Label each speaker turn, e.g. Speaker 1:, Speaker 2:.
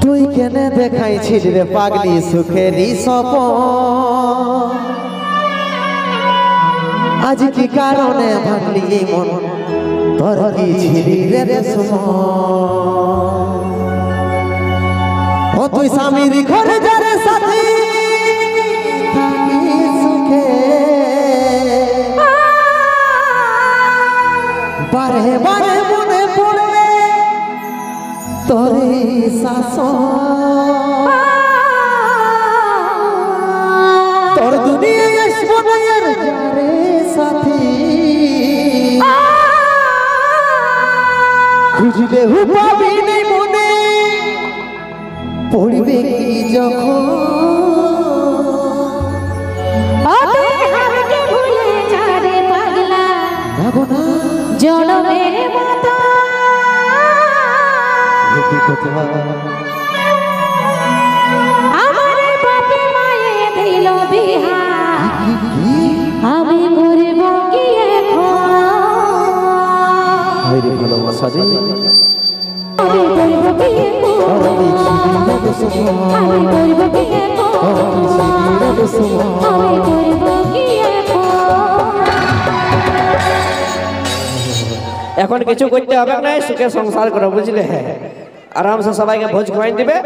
Speaker 1: তুই কেনে দেখাইছিস রে পাগলি সুখেরই স্বপন আজ কি কারণে ভাঙলি এই মন তোর কি ছিলি রে সুমন ও তুই স্বামীর ঘরে যারে সাথী থাকি সুখে বারে বারে মনে পড়ে তোরে শাসন তোর দুনিয়ায় আসবো না আর যারে সাথী খুঁজলে হু পাবি নেই মনে পড়বে কি যখন
Speaker 2: জনমের মতো আমার বাপে মায়ে দিল বিহা আমি করব কি এখন
Speaker 1: ভালোবাসা রে
Speaker 2: আমি করব কি আমি করব কি আমি করব কি
Speaker 3: এখন কিছু করতে হবে না সুখে সংসার করো বুঝলে আরাম से সবাইকে ভোজ খাওয়াই দিবে